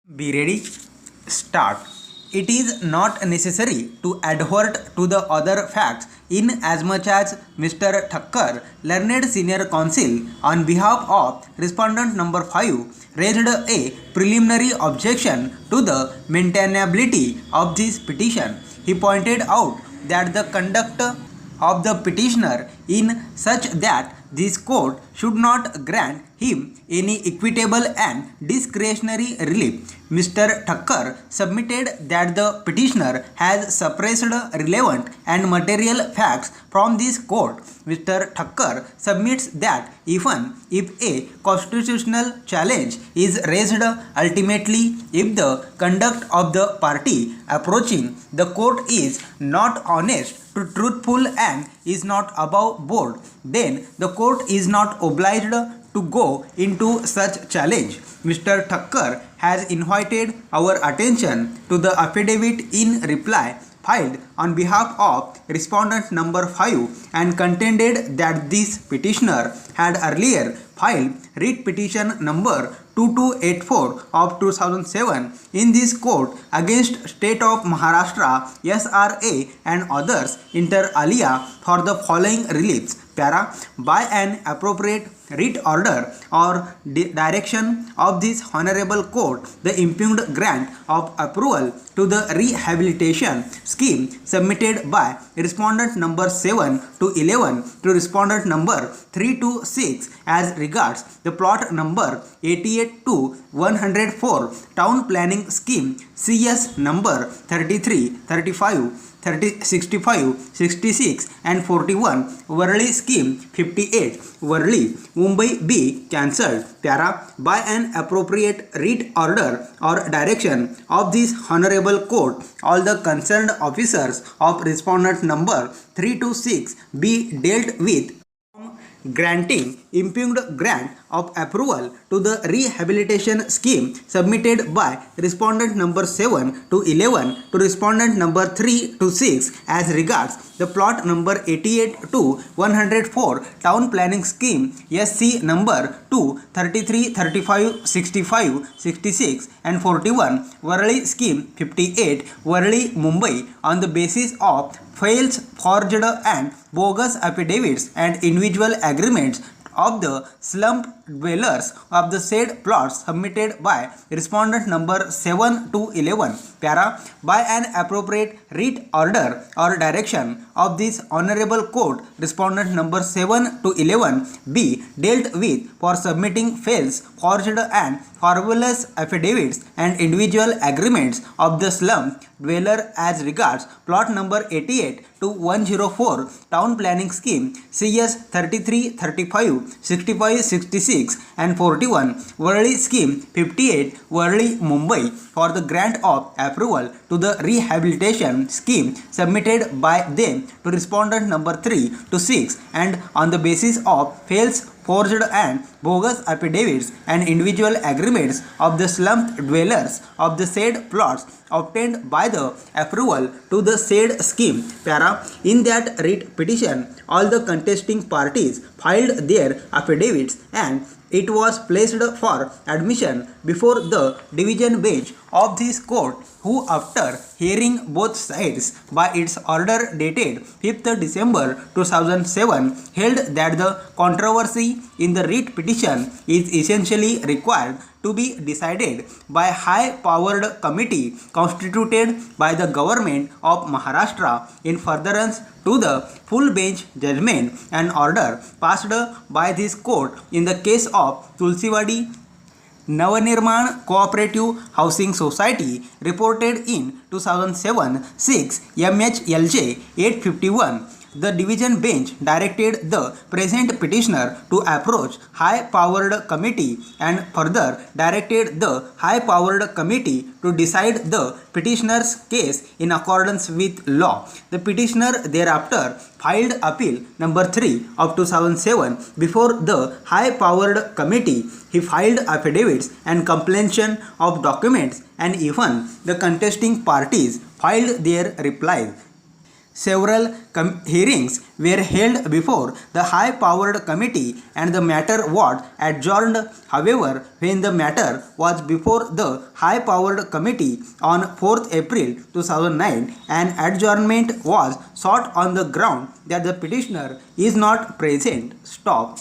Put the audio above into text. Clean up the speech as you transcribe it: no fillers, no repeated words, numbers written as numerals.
Be ready. Start. It is not necessary to adhere to the other facts in as much as Mr. Thakkar, learned senior counsel, on behalf of respondent number 5, raised a preliminary objection to the maintainability of this petition. He pointed out that the conduct of the petitioner in such that this court should not grant him any equitable and discretionary relief. Mr. Thakkar submitted that the petitioner has suppressed relevant and material facts from this court. Mr. Thakkar submits that even if a constitutional challenge is raised, ultimately, if the conduct of the party approaching the court is not honest, truthful and is not above board, then the court is not obliged to go into such challenge. Mr. Thakkar has invited our attention to the affidavit in reply filed on behalf of respondent number 5 and contended that this petitioner had earlier filed writ petition number 2284 of 2007 in this court against State of Maharashtra, SRA and others inter alia for the following reliefs. Para, by an appropriate writ order or direction of this honorable court, the impugned grant of approval to the rehabilitation scheme submitted by respondent number 7 to 11 to respondent number 3 to 6 as regards the plot number 88 to 104 town planning scheme CS number 33, 35, 65, 66 and 41 Worli scheme 58 Worli Mumbai be cancelled. Para, by an appropriate writ order or direction of this honorable court, all the concerned officers of respondent number 3 to 6 be dealt with granting impugned grant of approval to the rehabilitation scheme submitted by respondent number 7 to 11 to respondent number 3 to 6 as regards the plot number 88 to 104 town planning scheme SC number 2, 33, 35, 65, 66 and 41 Worli scheme 58 Worli Mumbai on the basis of false, forged and bogus affidavits and individual agreements of the slum dwellers of the said plots submitted by respondent number 7 to 11. Para, by an appropriate writ order or direction of this honorable court, respondent number 7 to 11 be dealt with for submitting false, forged and frivolous affidavits and individual agreements of the slum dweller as regards plot number 88 to 104 town planning scheme CS 33, 35, 65, 66 and 41 Worli scheme 58 Worli Mumbai for the grant of approval to the rehabilitation scheme submitted by them to respondent number 3 to 6 and on the basis of false, forged and bogus affidavits and individual agreements of the slum dwellers of the said plots obtained by the approval to the said scheme. Para, in that writ petition, all the contesting parties filed their affidavits and it was placed for admission before the division bench of this court, who after hearing both sides by its order dated 5th December 2007 held that the controversy in the writ petition is essentially required to be decided by high-powered committee constituted by the government of Maharashtra in furtherance to the full bench judgment and order passed by this court in the case of Tulsiwadi Navanirman Cooperative Housing Society reported in 2007 6 MHLJ 851. The division bench directed the present petitioner to approach high-powered committee and further directed the high-powered committee to decide the petitioner's case in accordance with law. The petitioner thereafter filed appeal number 3 of 2007 before the high-powered committee. He filed affidavits and completion of documents and even the contesting parties filed their replies. Several hearings were held before the high-powered committee and the matter was adjourned. However, when the matter was before the high-powered committee on 4th April 2009, an adjournment was sought on the ground that the petitioner is not present. Stop.